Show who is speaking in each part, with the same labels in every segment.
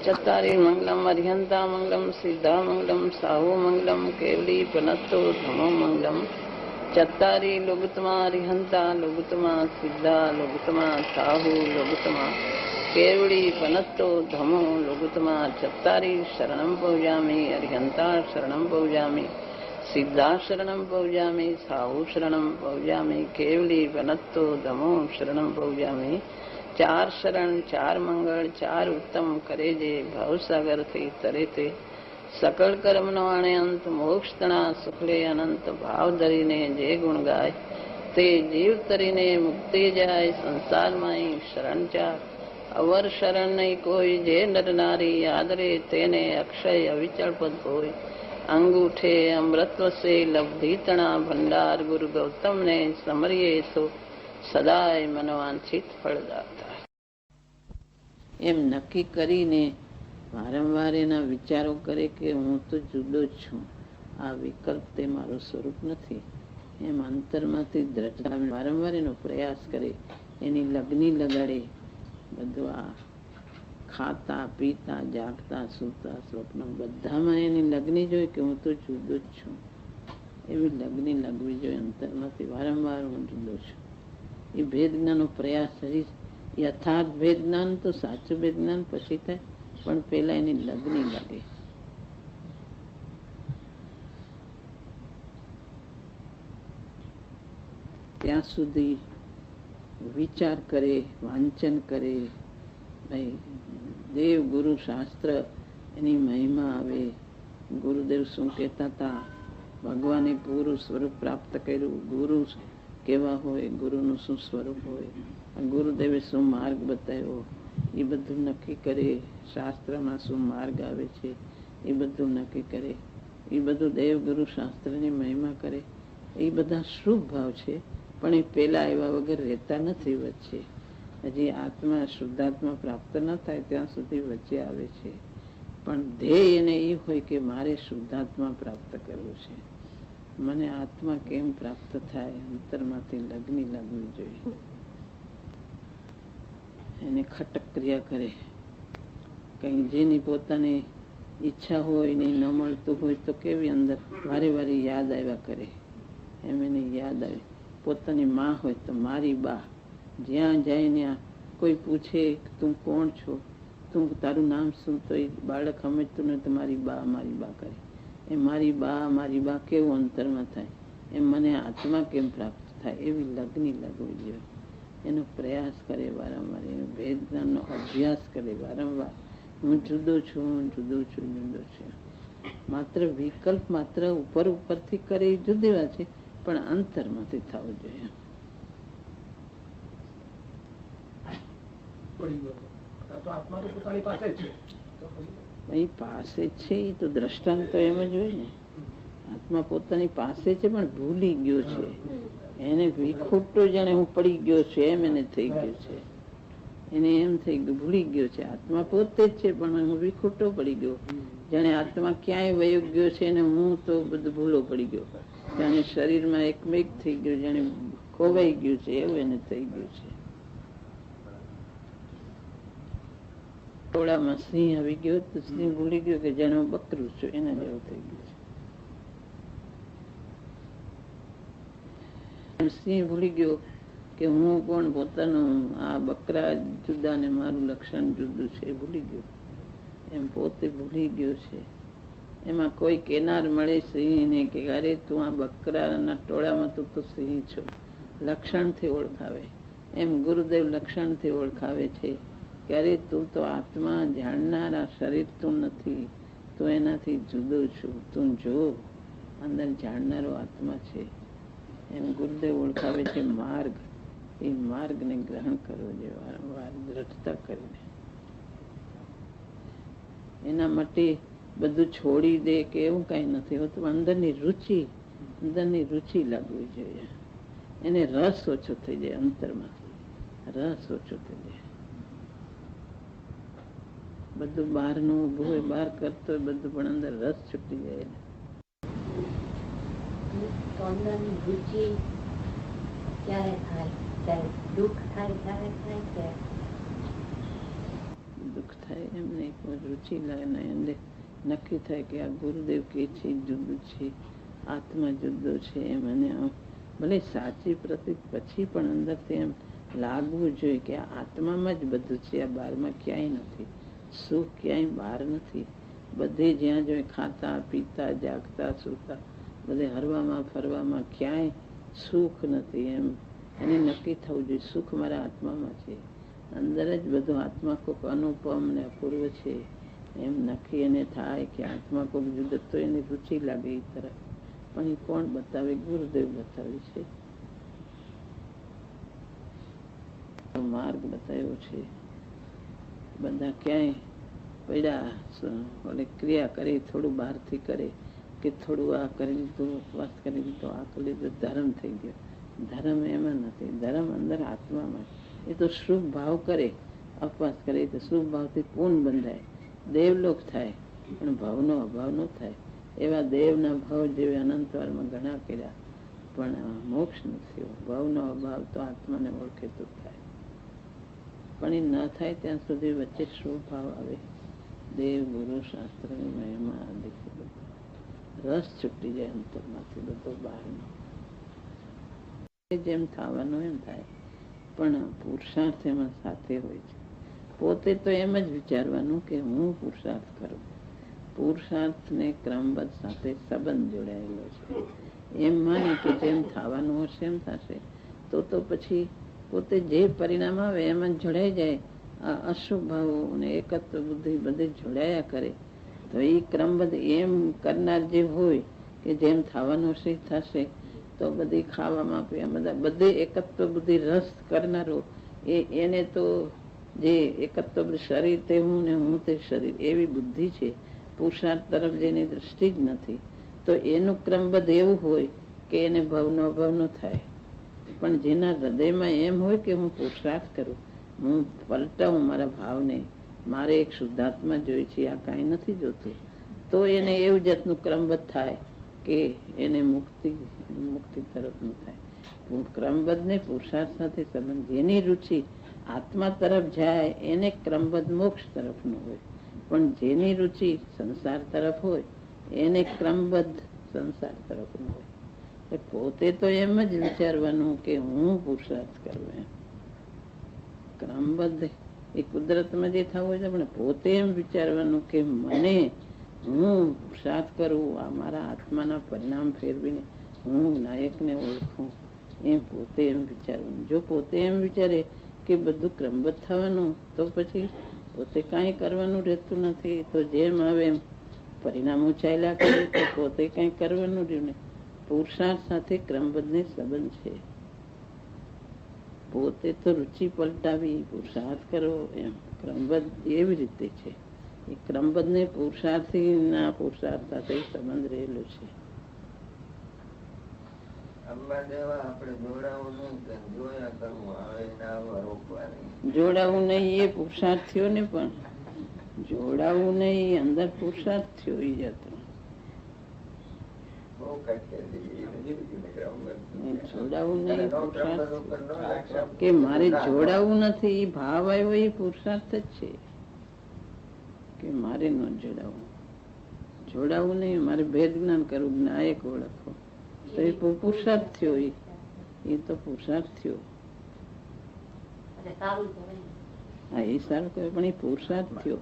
Speaker 1: चत्तारि मंगलम अर्हंता मंगलम सिद्धा मंगलम साहु मंगलम केवली पनत्तो धमो मंगलम चत्तारि लोगुतमा अर्हंता लोगुतमा सिद्धा लोगुतमा साहु लोगुतमा केवली पनत्तो धमो लोगुतमा चत्तारि शरणं पौजामि अर्हंता शरणं पौजामि सिद्धा शरणं पौजामि साहु शरणं पौजामि केवली पनत्तो धमो शरणं पौजामि चार शरण चार मंगल चार उत्तम करे जे भवसागर थी तरे ते सकल कर्म नो आणे अंत मोक्ष तणा सुखले अनंत भाव धरीने जे गुण गाय ते जीव तरीने मुक्ति जाय संसार माई शरण चार अवर शरण नहीं कोई जे नर नारी आदरे तेने अक्षय अविचल पद कोई अंगूठे अमृतव से लब्धि तणा भंडार गुरु गौतम ने समरिये सो સદાય મનોવાંછિત ફળદાતા. એમ નક્કી કરીને વારંવાર એના વિચારો કરે કે હું તો જુદો જ છું, આ વિકલ્પ તે મારું સ્વરૂપ નથી. એમ અંતરમાંથી દ્રઢતા વારંવાર એનો પ્રયાસ કરે, એની લગ્ની લગાડે. બધું આ ખાતા પીતા જાગતા સૂતા સ્વપ્ન બધામાં એની લગ્ની જોઈએ કે હું તો જુદો જ છું. એવી લગ્ની લગવી જોઈએ અંતરમાંથી વારંવાર હું જુદો છું. એ ભેદ જ્ઞાનનો પ્રયાસ હજી યથાર્થ ભેદ જ્ઞાન તો સાચું ભેદ જ્ઞાન પછી થાય, પણ પેલા એની લગ્ની લાગે. ત્યાં સુધી વિચાર કરે, વાંચન કરે. ભાઈ દેવ ગુરુ શાસ્ત્ર એની મહિમા આવે. ગુરુદેવ શું કહેતા હતા, ભગવાને પૂરું સ્વરૂપ પ્રાપ્ત કર્યું. ગુરુ કેવા હોય, ગુરુનું શું સ્વરૂપ હોય, ગુરુદેવે શું માર્ગ બતાવ્યો એ બધું નક્કી કરે. શાસ્ત્રમાં શું માર્ગ આવે છે એ બધું નક્કી કરે. એ બધું દેવ ગુરુ શાસ્ત્રની મહિમા કરે. એ બધા શુભ ભાવ છે, પણ એ પેલા એવા વગર રહેતા નથી. વચ્ચે હજી આત્મા શુદ્ધાત્મા પ્રાપ્ત ન થાય ત્યાં સુધી વચ્ચે આવે છે. પણ ધ્યેય એને એ હોય કે મારે શુદ્ધાત્મા પ્રાપ્ત કરવું છે. મને આત્મા કેમ પ્રાપ્ત થાય, અંતરમાંથી લગ્ની લાગવી જોઈએ. એને ખટક ક્રિયા કરે. કઈ જેની પોતાની ઈચ્છા હોય ને ન મળતું હોય તો કેવી અંદર વારે વારે યાદ આવ્યા કરે. એમ એને યાદ આવે. પોતાની માં હોય તો મારી બા, જ્યાં જાય ત્યાં કોઈ પૂછે તું કોણ છો, તું તારું નામ શું, તો એ બાળક સમજતું નથી, મારી બા કરે. એ મારી બા કેવું અંતરમાં થાય. એમ મને આત્મા કેમ પ્રાપ્ત થાય, એવી લગ્ની લગવી જોઈએ. એનો પ્રયાસ કરે વારંવાર, એનો ભેદ જ્ઞાનનો અભ્યાસ કરે વારંવાર. હું જુદો છું, હું જુદો છું, જુદો છું. માત્ર વિકલ્પ માત્ર ઉપરથી કરે એ જુદી વાત છે, પણ અંતરમાંથી થવું જોઈએ. એ પાસે છે એ તો દ્રષ્ટાંત તો એમ જ હોય ને. આત્મા પોતાની પાસે છે પણ ભૂલી ગયો છે. એને વિખૂટો જાણે હું પડી ગયો છું એમ એને થઈ ગયું છે. એને એમ થઈ ગયું ભૂલી ગયો છે. આત્મા પોતે જ છે પણ હું વિખૂટો પડી ગયો. જાણે આત્મા ક્યાંય વયો ગયો છે ને હું તો બધું ભૂલો પડી ગયો. જાણે શરીરમાં એકમેક થઈ ગયું, જાણે ખોવાઈ ગયું છે એવું એને થઈ ગયું છે. ટોળામાં સિંહ આવી ગયો તો સિંહ ભૂલી ગયો કે જાણે હું બકરું છું, એના જેવું થઈ ગયું છે. સિંહ ભૂલી ગયો કે હું કોણ, પોતાનું આ બકરા જુદા ને મારું લક્ષણ જુદું છે ભૂલી ગયો. એમ પોતે ભૂલી ગયો છે. એમાં કોઈ કેનાર મળે સિંહ ને કે અરે તું આ બકરાના ટોળામાં તું તો સિંહ છો, લક્ષણથી ઓળખાવે. એમ ગુરુદેવ લક્ષણથી ઓળખાવે છે કે અરે તું તો આત્મા જાણનારા, શરીર તું નથી, તું એનાથી જુદો છું, તું જો અંદર જાણનારો આત્મા છે. એમ ગુરુદેવ ઓળખાવે છે માર્ગ. એ માર્ગને ગ્રહણ કરવો જોઈએ વારંવાર દ્રઢતા કરીને. એના માટે બધું છોડી દે કે એવું કઈ નથી હોતું. અંદરની રુચિ લાગવી જોઈએ. એને રસ ઓછો થઈ જાય, અંતરમાંથી રસ ઓછો થઈ જાય. બધું બહારનું ઉભું હોય, બહાર કરતો હોય બધું, પણ અંદર રસ છૂટી જાય. દુઃખ થાય એમને રુચિ લાગે એને નક્કી થાય કે આ ગુરુદેવ કે છે જુદું છે, આત્મા જુદો છે. એમ અને ભલે સાચી પ્રતીક પછી પણ અંદરથી એમ લાગવું જોઈએ કે આ આત્મામાં જ બધું છે, આ બહારમાં ક્યાંય નથી. સુખ ક્યાંય બહાર નથી. બધે જ્યાં જોઈએ ખાતા પીતા જાગતા સૂતા બધે હરવામાં ફરવામાં ક્યાંય સુખ નથી. એમ એને નક્કી થવું જોઈએ સુખ મારા આત્મામાં છે, અંદર જ બધું આત્મા કોઈક અનુપમ ને અપૂર્વ છે. એમ નક્કી એને થાય કે આત્મા કોઈક જુદો, તો એની રુચિ લાગે એ તરફ. પણ એ કોણ બતાવે? ગુરુદેવ બતાવે છે, માર્ગ બતાવ્યો છે. બધા ક્યાંય પડ્યા ક્રિયા કરે, થોડું બહારથી કરે કે થોડું આ કરી લીધું, ઉપવાસ કરી લીધો, આ કરી લીધું, ધર્મ થઈ ગયો. ધર્મ એમાં નથી, ધર્મ અંદર આત્મામાં. એ તો શુભ ભાવ કરે, ઉપવાસ કરે તો શુભ ભાવથી પૂર્ણ બંધાય, દેવલોક થાય, પણ ભાવનો અભાવ ન થાય. એવા દેવના ભાવ જેવી અનંતવારમાં ઘણા કર્યા, પણ મોક્ષ નથી. ભાવનો અભાવ તો આત્માને ઓળખે તો થાય, પણ એ ન થાય ત્યાં સુધી વચ્ચે શું ભાવ આવે? દેવ ગુરુ શાસ્ત્રની મહિમા આદિ રસ છૂટી જાય અંતરમાંથી બધો બહારનો. જેમ થવાનું એમ થાય, પણ પુરુષાર્થ એમાં સાથે હોય છે. પોતે તો એમ જ વિચારવાનું કે હું પુરુષાર્થ કરું. પુરુષાર્થ ને ક્રમબદ્ધ સાથે સંબંધ જોડાયેલો છે. એમ માને કે જેમ થવાનું હશે એમ થશે, તો પછી પોતે જે પરિણામ આવે એમાં જોડાઈ જાય. આ અશુભ ભાવો અને એકત્વ બુદ્ધિ બધે જોડાયા કરે, તો એ ક્રમબદ્ધ એમ કરનાર જે હોય કે જેમ થવાનું હશે થશે, તો બધી ખાવામાં પીવામાં બધે એકત્વ બુદ્ધિ રસ કરનારો એને તો જે એકત્વ શરીર તે હું ને હું તે શરીર એવી બુદ્ધિ છે. પુરુષાર્થ તરફ જેની દ્રષ્ટિ જ નથી, તો એનું ક્રમબદ્ધ એવું હોય કે એને ભાવનો અભાવ ન થાય. પણ જેના હૃદયમાં એમ હોય કે હું પુરુષાર્થ કરું, હું પલટાવું મારા ભાવને, મારે એક શુદ્ધાત્મા જોઈ છે, આ કાંઈ નથી જોતું, તો એને એવું જાતનું ક્રમબદ્ધ થાય કે એને મુક્તિ તરફનું થાય. ક્રમબદ્ધ ને પુરુષાર્થ સાથે સંબંધ, જેની રુચિ આત્મા તરફ જાય એને ક્રમબદ્ધ મોક્ષ તરફનું હોય, પણ જેની રુચિ સંસાર તરફ હોય એને ક્રમબદ્ધ સંસાર તરફનું હોય. પોતે તો એમ જ વિચારવાનું કે હું પુરુષાર્થ કરું. એમ ક્રમબદ્ધ એ કુદરતમાં જે થવું હોય છે, પણ પોતે એમ વિચારવાનું કે મને હું પુરુષાર્થ કરું, આ મારા આત્માના પરિણામ ફેરવીને હું નાયકને ઓળખું. એમ પોતે એમ વિચારવાનું. જો પોતે એમ વિચારે કે બધું ક્રમબદ્ધ થવાનું, તો પછી પોતે કાંઈ કરવાનું રહેતું નથી. તો જેમ આવે એમ પરિણામો ચાલ્યા કરે, તો પોતે કંઈ કરવાનું રહ્યું ને. પુરુષાર્થ સાથે ક્રમબદ્ધ ને સંબંધ છે. પોતે તો રુચિ પલટાવી પુરુષાર્થ કરો, એમ ક્રમબદ્ધ એવી રીતે છે. એ ક્રમબદ્ધ ને પુરુષાર્થી ના પુરુષાર્થ સાથે સંબંધ રહેલો છે. જોડાવું નહીં એ પુરુષાર્થ થયો ને, પણ જોડાવું નહીં અંદર પુરુષાર્થ થયો. એ જતો જોડાવું નહીં પુરુષાર્થ કે મારે જોડાવું નથી, એ ભાવ આવ્યો એ પુરુષાર્થ જ છે કે મારે ન જોડાવું. જોડાવું નહીં, મારે ભેદ જ્ઞાન કરવું, નાયક ઓળખો, તો એ પુરુષાર્થ થયો. એ તો પુરુષાર્થ થયો. હા, એ સારું કહેવાય, પણ એ પુરુષાર્થ થયો.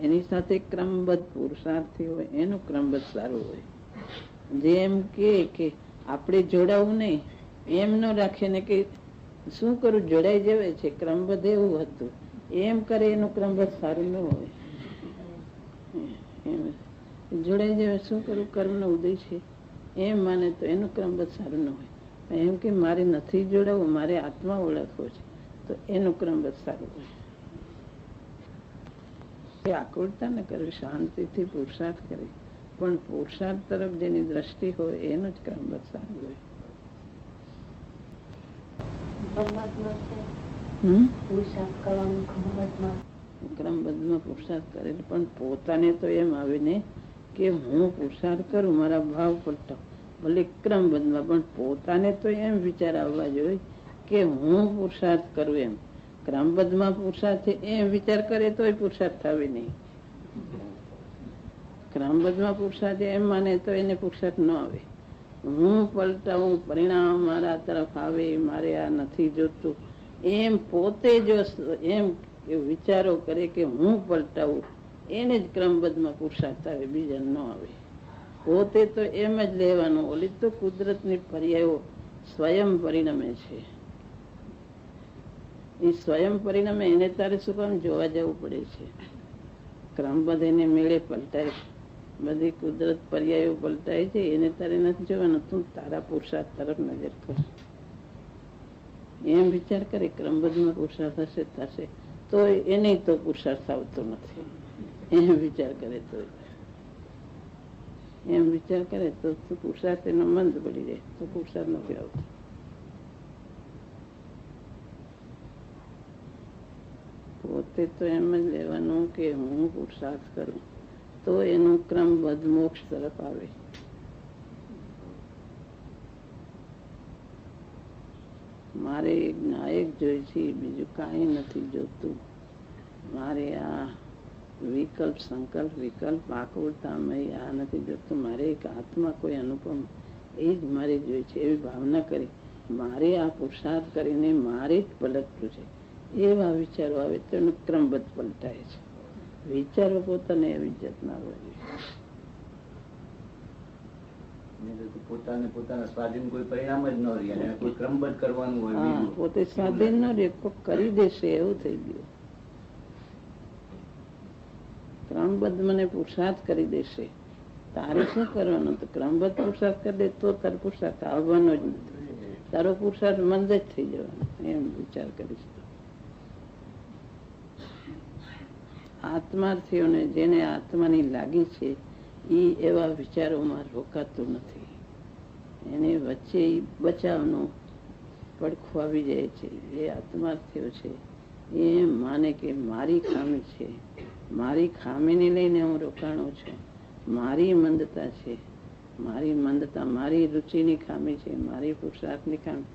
Speaker 1: એની સાથે ક્રમબદ્ધ પુરુષાર્થી હોય એનું ક્રમબદ્ધ સારું હોય. જેમ કે આપણે જોડાવું નહીં એમ ન રાખે ને કે શું કરું જોડાઈ જવે છે, ક્રમબદ્ધ એવું હતું એમ કરે, એનું ક્રમબદ્ધ સારું ન હોય. જોડાઈ જવે શું કરું કર્મનો ઉદય છે એમ માને, તો એનું ક્રમબદ્ધ સારું ન હોય. એમ કે મારે નથી જોડાવું, મારે આત્મા ઓળખવો છે, તો એનું ક્રમબદ્ધ સારું હોય. આકુળતા ન કરવી, શાંતિથી પુરુષાર્થ કરી, પણ પુરુષાર્થ તરફ જેની દ્રષ્ટિ હોય એનું જ ક્રમબદ્ધ સારું હોય. ક્રમબદ્ધમાં પુરુષાર્થ કરે, પણ પોતાને તો એમ આવે ને કે હું પુરુષાર્થ કરું, મારા ભાવ પલટાવ, ભલે ક્રમબદ્ધમાં, પણ પોતાને તો એમ વિચાર આવવા જોઈએ કે હું પુરુષાર્થ કરું. એમ ક્રમબદ્ધમાં પુરુષાર્થ છે એમ વિચાર કરે તોય પુરુષાર્થ આવે નહીં. ક્રમબદ્ધમાં પુરુષાર્થ એમ માને તો એને પુરુષાર્થ ન આવે. હું પલટાવું, પરિણામ મારા તરફ આવે, મારે આ નથી જોતું એમ પોતે જો એમ વિચારો કરે કે હું પલટાવું, એને જ ક્રમબદ્ધમાં પુરુષાર્થ આવે, બીજા ન આવે. પોતે તો એમ જ લેવાનું. ઓલી તો કુદરતની પર્યાયો સ્વયં પરિણમે છે. એ સ્વયં પરિણમે એને તારે શું કામ જોવા જવું પડે છે? ક્રમબદ્ધ એને મેળે પલટાય, બધી કુદરત પર્યાયો પલટાય છે, એને તારે નથી જોવાનું. તું તારા પુરુષાર્થ તરફ નજર કર. એમ વિચાર કરે ક્રમબદ્ધમાં પુરુષાર્થ હશે થશે, તો એને તો પુરુષાર્થ આવતો નથી. એમ વિચાર કરે તો એમ વિચાર કરે તો પુરુષાર્થ એનો મંદ પડી જાય, તો પુરુષાર્થ નથી આવતો. પોતે તો એમ જ લેવાનું કે હું પુરુષાર્થ કરું તો એનું ક્રમબદ્ધ મોક્ષ તરફ આવે. મારે એક નાયક જોઈ છે, બીજું કાંઈ નથી જોતું. મારે આ વિકલ્પ સંકલ્પ વિકલ્પ આકુળતામય આ નથી જોતું. મારે એક આત્મા કોઈ અનુપમ એ જ મારે જોઈ છે, એવી ભાવના કરી મારે આ પુરુષાર્થ કરીને મારે જ પલટવું છે, એવા વિચારો આવે તો એનું ક્રમબદ્ધ પલટાય છે. વિચારો પોતાને એવી જાતના હોય.
Speaker 2: પોતાના સ્વાધીન કોઈ પરિણામ જ ન રહે અને કોઈ ક્રમબદ્ધ કરવાનું હોય.
Speaker 1: પોતે સ્વાધીન ન રહે, કરી દેશે એવું થઈ ગયું. ક્રમબદ્ધ મને પુરુષાર્થ કરી દેશે, તારે શું કરવાનું? તો ક્રમબદ્ધ પુરુષાર્થ કરી દે તો તારો પુરુષાર્થ આવવાનો જ નથી. તારો પુરુષાર્થ મંદ જ થઈ જવાનો. એમ વિચાર કરીશ તો આત્માર્થીઓને જેને આત્માની લાગી છે એ એવા વિચારોમાં રોકાતું નથી. એને વચ્ચે બચાવનું પડખું આવી જાય છે. જે આત્માર્થીઓ છે એ માને કે મારી ખામી છે, મારી ખામીને લઈને હું રોકાણો છું, મારી મંદતા છે, મારી મંદતા મારી રુચિની ખામી છે, મારી પુરુષાર્થની ખામી,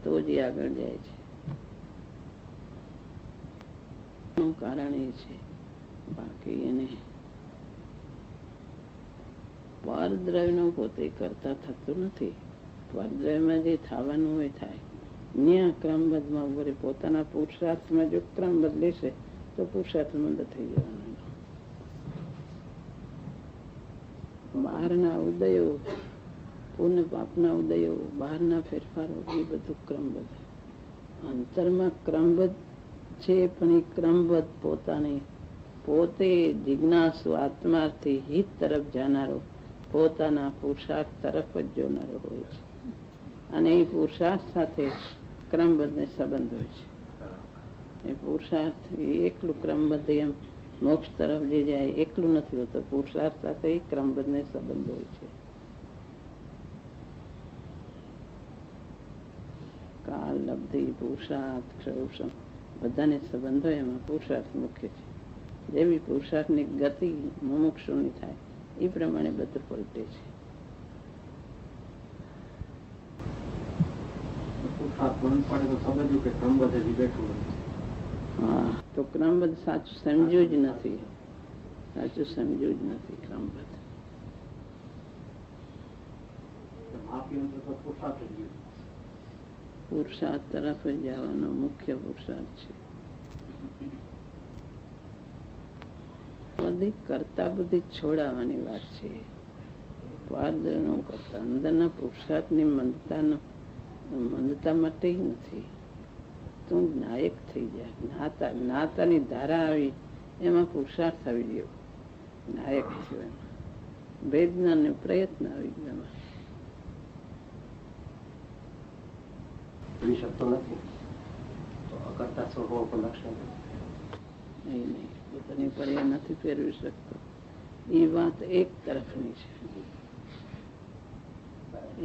Speaker 1: તો જ આગળ જાય છે. એનું કારણ એ છે. બાકી એને પરદ્રવ્યનું પોતે કરતા થતું નથી. પરદ્રવ્યમાં જે થવાનું હોય થાય. ન્યા ક્રમબદ્ધમાં ઉભરે પોતાના પુરુષાર્થમાં જો ક્રમ બદલેશે તો પુરુષાર્થ મંદ થઈ જવાનો. બહારના ઉદયો, પુણ્ય પાપના ઉદયો, બહારના ફેરફારો એ બધું ક્રમબદ્ધ. અંતરમાં ક્રમબદ્ધ છે, પણ એ ક્રમબદ્ધ પોતાની પોતે જિજ્ઞાસુ આત્માર્થી હિત તરફ જાનારો પોતાના પુરુષાર્થ તરફ જ જોનારો હોય છે. અને એ પુરુષાર્થ સાથે ક્રમબદ્ધ સંબંધ હોય છે. એ પુરુષાર્થ એકલું ક્રમબદ્ધ એમ મોક્ષ તરફ જે જાય એકલું નથી હોતું. પુરુષાર્થ સાથે ક્રમબદ્ધ ને સંબંધ હોય છે. કાલ લબ્ધિ પુરુષાર્થ ક્ષૌષમ બધાને સંબંધ હોય, એમાં પુરુષાર્થ મુખ્ય છે. જેવી પુરુષાર્થની ગતિ મુમુક્ષુની થાય એ પ્રમાણે બધું પલટે છે. હા, તો ક્રમબદ્ધ સાચું સમજ્યું જ નથી. સાચું સમજ્યું જ નથી ક્રમબદ્ધ. પુરુષાર્થ તરફ જ જવાનો મુખ્ય પુરુષાર્થ છે. બધી કરતા બધી છોડાવવાની વાત છે. પારદર્શનો કરતા અંદરના પુરુષાર્થની મંદતા માટે નથી. તું નાયક થઈ જાય. જ્ઞાતા જ્ઞાતાની ધારા આવી એમાં પુરુષાર્થ આવી ગયો. નાયક થયો એમાં વેદના ને પ્રયત્ન આવી ગયો. એમાં
Speaker 2: શકતો નથી તો અકર્તા સ્વભાવ પર લક્ષણ
Speaker 1: નહીં. પોતાની પર્યાય નથી ફેરવી શકતો. એ વાત એક તરફની છે.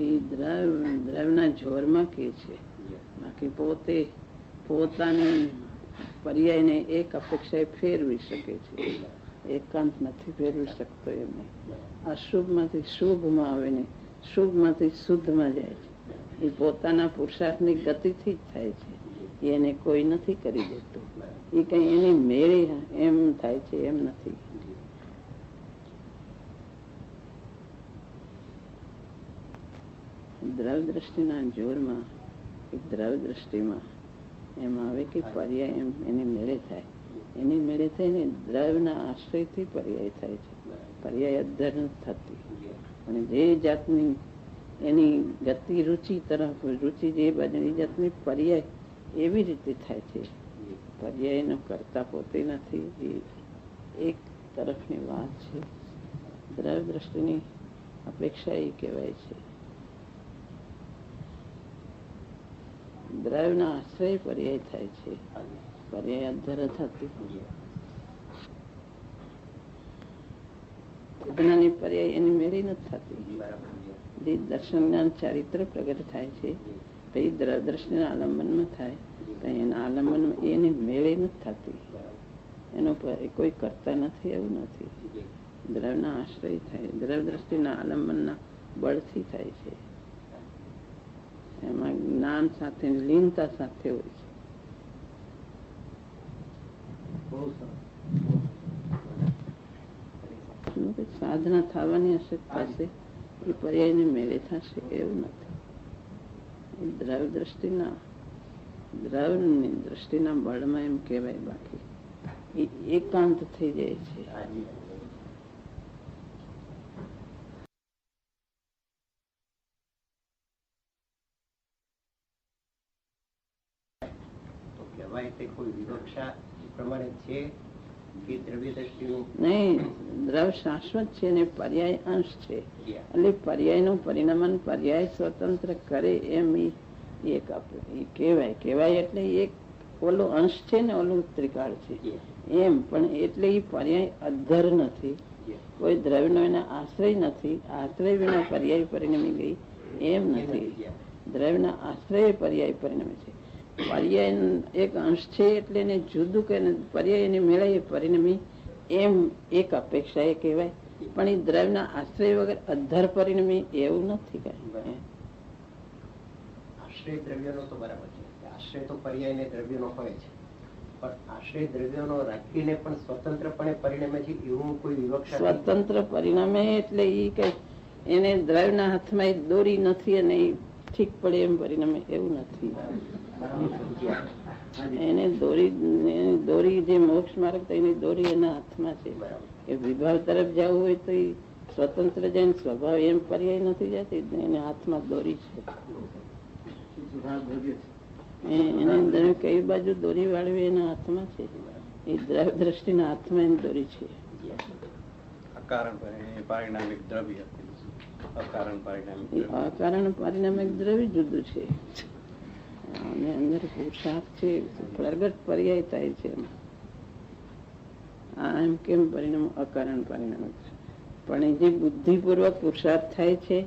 Speaker 1: એ દ્રવ્યના જોરમાં કે છે. બાકી પોતે પોતાની પર્યાયને એક અપેક્ષાએ ફેરવી શકે છે. એકાંત નથી ફેરવી શકતો એમને. અશુભમાંથી શુભમાં આવે ને શુભમાંથી શુદ્ધમાં જાય છે. એ પોતાના પુરુષાર્થની ગતિથી જ થાય છે. એને કોઈ નથી કરી દેતું. એ કઈ એની મેળે એમ થાય છે, એમ નથી. દ્રવ દ્રષ્ટિના જોરમાં, દ્રવ દ્રષ્ટિમાં એમ આવે કે પર્યાય એમ એની મેળે થાય. એની મેળે થઈને દ્રવના આશ્રયથી પર્યાય થાય છે. પર્યાય અધર નથી થતી. અને જે જાતની એની ગતિ રુચિ તરફ, રુચિ જે બાજુની જાતની પર્યાય એવી રીતે થાય છે. પર્યાયનો કરતા પોતે નથી. એ એક તરફની વાત છે. દ્રવ દ્રષ્ટિની અપેક્ષા એ કહેવાય છે. દ્રવના આશ્રય પર્યાય થાય છે. પર્યાય અધર થતી. ચેતનાની પર્યાય એની મેળી નથી થતી. દર્શન જ્ઞાન ચારિત્ર પ્રગટ થાય છે, પછી દ્રવ દ્રષ્ટિના આલંબનમાં થાય તો એના આલંબનમાં એની મેળી નથી થતી. એનો કોઈ કરતા નથી, એવું નથી. દ્રવના આશ્રય થાય. દ્રવ દ્રષ્ટિના આલંબનના બળથી થાય છે. એમાં જ્ઞાન સાથે, લીનતા સાથે હોય છે. સાધના થવાની હશે થશે, એ પર્યાયને મેળે થશે, એવું નથી. દ્રવ દ્રષ્ટિના, દ્રવની દ્રષ્ટિના બળમાં એમ કહેવાય. બાકી એ એકાંત થઈ જાય છે. નહીં, દ્રવ શાશ્વત છે ને પર્યાય અંશ છે. એટલે પર્યાય નું પરિણામન પર્યાય સ્વતંત્ર કરે એમ એક કહેવાય. કહેવાય એટલે એક ઓલું અંશ છે ને ઓલું ત્રિકાળ છે એમ. પણ એટલે એ પર્યાય અધર નથી. કોઈ દ્રવ્યનો એના આશ્રય નથી. આશ્રય વિના પર્યાય પરિણમી ગઈ એમ નથી. દ્રવ્યના આશ્રય પર્યાય પરિણમે છે. પર્યાય એક અંશ છે એટલે એને જુદું કે પર્યાય એને મેળાય પરિણમી એમ એક અપેક્ષા એ કહેવાય. પણ એ દ્રવ્યના આશ્રય વગર અધર પરિણમી એવું નથી. કઈ
Speaker 3: આશ્રય દ્રવ્યનો તો બરાબર છે. આશ્રય તો પર્યાય ને દ્રવ્યનો હોય છે, પણ આશ્રય દ્રવ્યનો રાખીને પણ સ્વતંત્રપણે પરિણમે છે એવું કોઈ વિવક્ષા.
Speaker 1: સ્વતંત્ર પરિણામે એટલે એ કઈ એને દ્રવ્યના હાથમાં એ દોરી નથી અને એ ઠીક પડે એમ પરિણામે એવું નથી. એને દોરી જે મોક્ષ માર્ગ તો એની દોરી એના હાથમાં છે. કે વિભાવ તરફ જવું હોય તો એ સ્વતંત્ર જઈને સ્વભાવ એમ પર્યાય નથી જતી. એના હાથમાં દોરી છે. એને અંદર કઈ બાજુ દોરી વાળવી એના હાથમાં છે. એ દ્રવ દ્રષ્ટિના હાથમાં એની દોરી છે.
Speaker 4: અકારણ
Speaker 1: પરિણામિક દ્રવ્ય જુદું છે. અને અંદર પુરુષાર્થ છે, પ્રગટ પર્યાય થાય છે. આ એમ કેમ પરિણામ અકારણ પરિણામ છે. પણ જે બુદ્ધિપૂર્વક પુરુષાર્થ થાય છે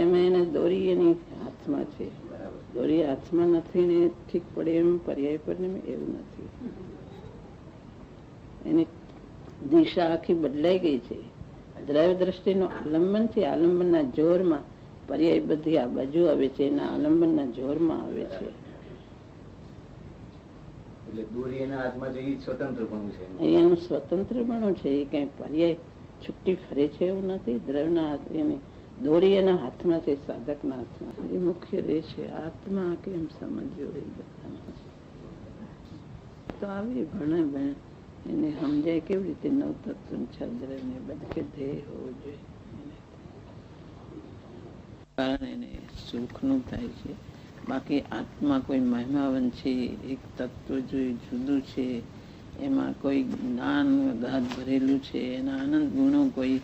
Speaker 1: એમાં એને દોરી એની હાથમાં છે. દોરી હાથમાં નથી ને ઠીક પડે એમ પર્યાય પરિણામ એવું નથી. એની દિશા આખી બદલાઈ ગઈ છે. દ્રવ્ય દ્રષ્ટિનું આલંબન છે. આલંબનના જોરમાં પર્યાય બધી આ બાજુ આવે છે. એના આલંબનના જોરમાં આવે છે. એનું સ્વતંત્રપણું છે. એ કઈ પર્યાય છૂટી ફરે છે એવું નથી. દ્રવ્યના એની દોરી એના હાથમાં છે, સાધકના હાથમાં. એ મુખ્ય રે છે. આત્મા કેમ સમજ્યો એ બધામાં તો આવી ભણે એને સમજાય કેવી રીતે નવ તત્વ દ્રવ્ય બધે ધ્યેય હોવો જોઈએ. કારણ એને સુખનું થાય છે. બાકી આત્મા કોઈ મહિમાવન છે, એક તત્વ જોઈ જુદું છે, એમાં કોઈ જ્ઞાન અગાધ ભરેલું છે, એના આનંદ ગુણો કોઈ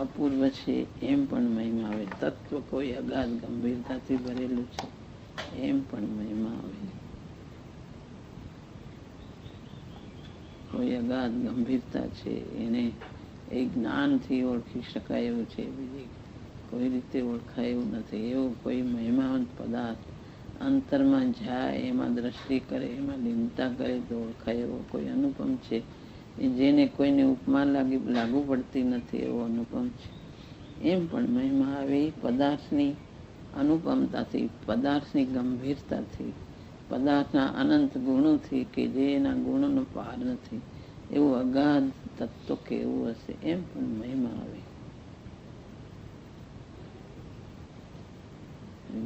Speaker 1: અપૂર્વ છે એમ પણ મહિમા આવે. તત્વ કોઈ અગાધ ગંભીરતાથી ભરેલું છે એમ પણ મહિમા આવે. કોઈ અગાધ ગંભીરતા છે એને એ જ્ઞાનથી ઓળખી શકાય એવું છે. બીજી કોઈ રીતે ઓળખાય એવું નથી. એવો કોઈ મહિમાવંત પદાર્થ અંતરમાં જાય, એમાં દ્રષ્ટિ કરે, એમાં લીનતા કરે તો ઓળખાય એવો કોઈ અનુપમ છે. જેને કોઈને ઉપમા લાગુ પડતી નથી એવો અનુપમ છે. એમ પણ મહિમા આવે પદાર્થની અનુપમતાથી, પદાર્થની ગંભીરતાથી, પદાર્થના અનંત ગુણોથી કે જે એના ગુણોનો પાર નથી એવું અગાધ તત્વ કેવું હશે એમ પણ મહિમા આવે.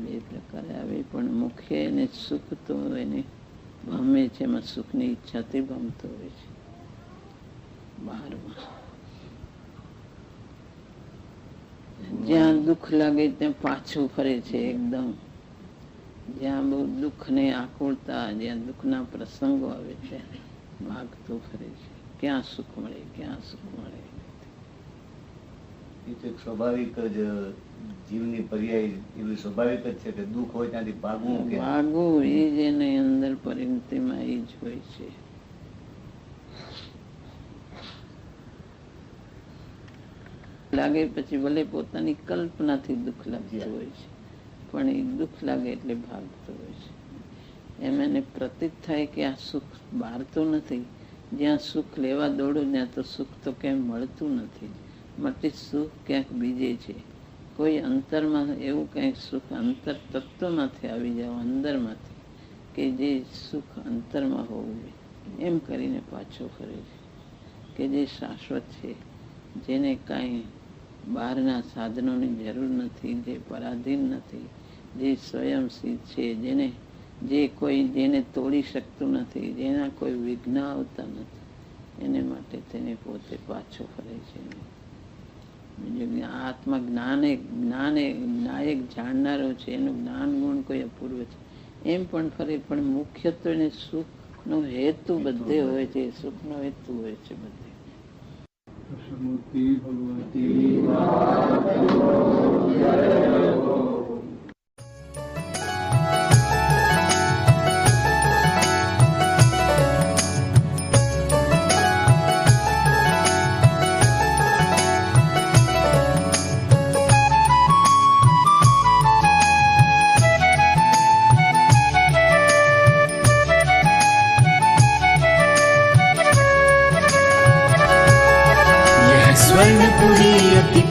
Speaker 1: બે પ્રકારે આવે પણ મુખ્ય એને સુખ તો એને ભમે છે, એમાં સુખની ઈચ્છાથી ભમતો હોય છે. બહારમાં જ્યાં દુઃખ લાગે ત્યાં પાછું ફરે છે એકદમ. જ્યાં બહુ દુઃખ ને આકુળતા, જ્યાં દુઃખના પ્રસંગો આવે છે ભાગતો ફરે છે. ક્યાં સુખ મળે, ક્યાં સુખ મળે.
Speaker 2: એ તો એક સ્વાભાવિક જ જીવની પર્યાય એવી સ્વાભાવિક જ છે કે દુઃખ હોય ત્યાંથી ભાગવું કે
Speaker 1: ભાગવું એ જ એની અંદર પરિણતિમાં એ જ હોય છે. લાગે પછી ભલે પોતાની કલ્પનાથી દુઃખ લાગતું હોય છે પણ એ દુઃખ લાગે એટલે ભાગતો હોય છે. એમ એને પ્રતીત થાય કે આ સુખ બહાર તો નથી. જ્યાં સુખ લેવા દોડો ત્યાં તો સુખ તો કેમ મળતું નથી. માટે સુખ ક્યાંક બીજે છે. કોઈ અંતરમાં એવું કંઈક સુખ અંતર તત્વમાંથી આવી જાવ, અંદરમાંથી, કે જે સુખ અંતરમાં હોવું જોઈએ એમ કરીને પાછો ફરે છે. કે જે શાશ્વત છે, જેને કાંઈ બહારના સાધનોની જરૂર નથી, જે પરાધીન નથી, જે સ્વયંસિદ્ધ છે, જેને તોડી શકતું નથી, જેના કોઈ વિઘ્ન આવતા નથી, એને માટે તેને પોતે પાછો ફરે છે. બીજું આત્મા જ્ઞાને જાણનારો છે, એનું જ્ઞાન ગુણ કોઈ અપૂર્વ છે એમ પણ ફરે. પણ મુખ્યત્વે એને સુખનો હેતુ બધે હોય છે, સુખનો હેતુ હોય છે બધે.
Speaker 5: કૃષ્ણમૂર્તિ ભગવતી
Speaker 6: स्वर्णपुरी अति